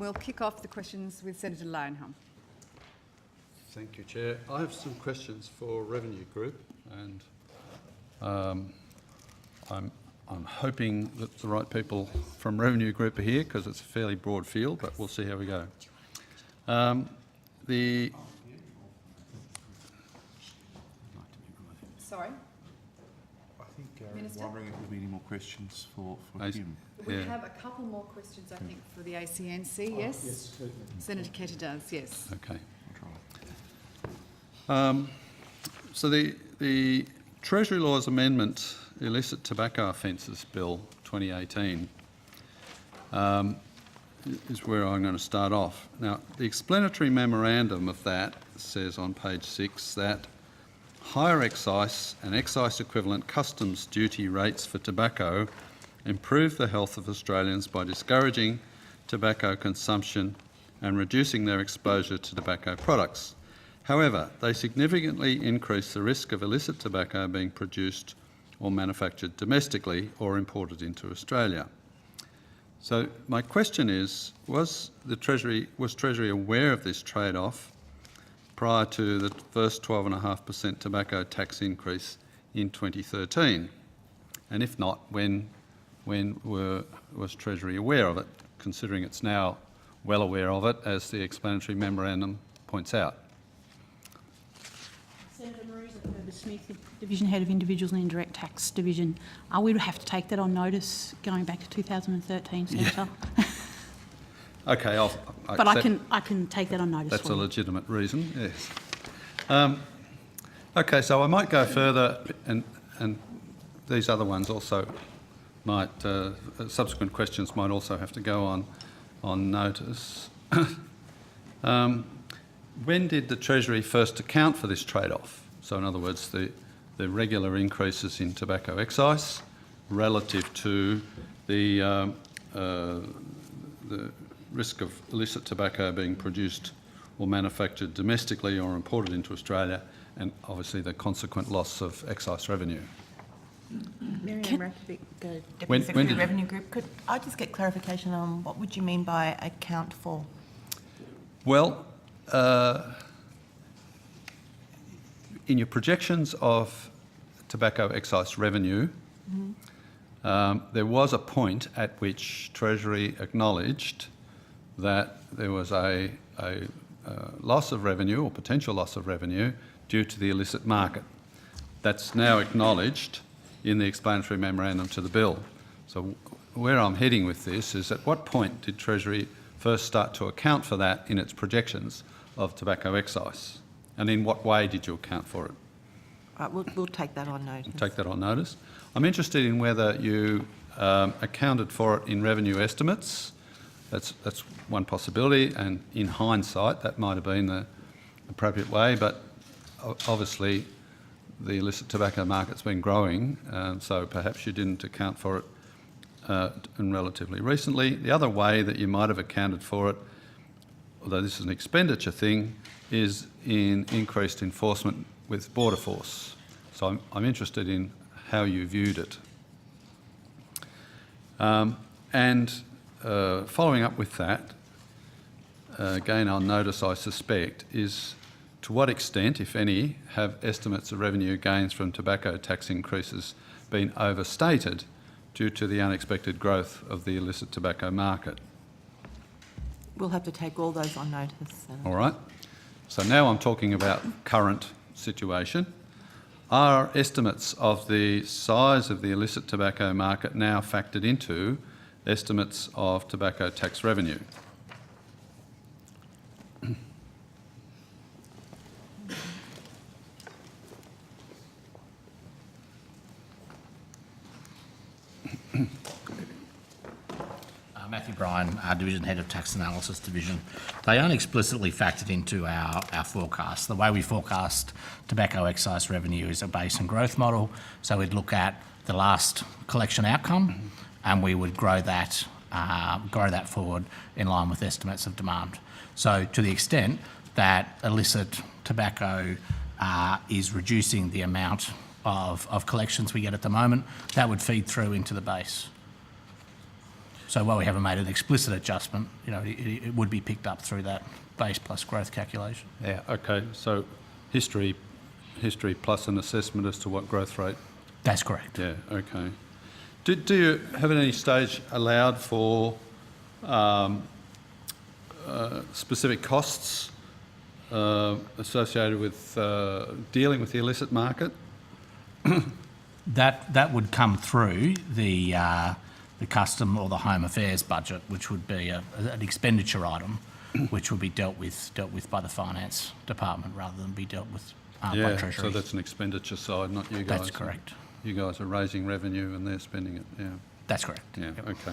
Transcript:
we'll kick off the questions with Senator Leyonhjelm. Thank you, Chair. I have some questions for Revenue Group, and I'm hoping that the right people from Revenue Group are here because it's a fairly broad field, but we'll see how we go. Sorry? I think Minister? wondering if there'll be any more questions for Kim. We have a couple more questions, I think, for the ACNC, yes? Yes, Senator Ketter does, yes. Okay. I'll try. So the Treasury Laws Amendment Illicit Tobacco Offences Bill 2018 is where I'm going to start off. Now, the explanatory memorandum of that says on page 6 that higher excise and excise equivalent customs duty rates for tobacco improve the health of Australians by discouraging tobacco consumption and reducing their exposure to tobacco products. However, they significantly increase the risk of illicit tobacco being produced or manufactured domestically or imported into Australia. So my question is, was Treasury aware of this trade-off prior to the first 12.5% tobacco tax increase in 2013? And if not, when was Treasury aware of it, considering it's now well aware of it, as the explanatory memorandum points out? Senator Marisa Smith, Division Head of Individuals and Indirect Tax Division. We would have to take that on notice going back to 2013, Senator. Yeah. Okay, but I can take that on notice. That's a legitimate reason, yes. Okay, so I might go further, and these other ones also might, subsequent questions might also have to go on notice. When did the Treasury first account for this trade-off? So in other words, the regular increases in tobacco excise relative to the risk of illicit tobacco being produced or manufactured domestically or imported into Australia, and obviously the consequent loss of excise revenue. Miriam Rakovic, Deputy When Secretary did- Revenue Group. Could I just get clarification on what would you mean by account for? Well, in your projections of tobacco excise revenue, there was a point at which Treasury acknowledged that there was a loss of revenue or potential loss of revenue due to the illicit market. That's now acknowledged in the explanatory memorandum to the bill. So where I'm heading with this is, at what point did Treasury first start to account for that in its projections of tobacco excise? And in what way did you account for it? Right, we'll take that on notice. Take that on notice. I'm interested in whether you accounted for it in revenue estimates. That's one possibility, and in hindsight that might have been the appropriate way, but obviously the illicit tobacco market's been growing, so perhaps you didn't account for it and relatively recently. The other way that you might have accounted for it, although this is an expenditure thing, is in increased enforcement with Border Force. So I'm interested in how you viewed it. Following up with that, again on notice I suspect, is to what extent, if any, have estimates of revenue gains from tobacco tax increases been overstated due to the unexpected growth of the illicit tobacco market? We'll have to take all those on notice. All right. So now I'm talking about current situation. Are estimates of the size of the illicit tobacco market now factored into estimates of tobacco tax revenue? Matthew Bryan, our Division Head of Tax Analysis Division. They aren't explicitly factored into our forecast. The way we forecast tobacco excise revenue is a base and growth model. So we'd look at the last collection outcome and we would grow that forward in line with estimates of demand. So to the extent that illicit tobacco is reducing the amount of collections we get at the moment, that would feed through into the base. So while we haven't made an explicit adjustment, you know, it would be picked up through that base plus growth calculation. Yeah, okay, so history plus an assessment as to what growth rate. That's correct. Yeah, okay. Do you have at any stage allowed for specific costs associated with dealing with the illicit market? That would come through the custom or the home affairs budget, which would be an expenditure item, which would be dealt with by the finance department rather than be dealt with by Treasury. So that's an expenditure side, not you guys. That's correct. You guys are raising revenue and they're spending it, yeah. That's correct. Yeah, Yep. okay.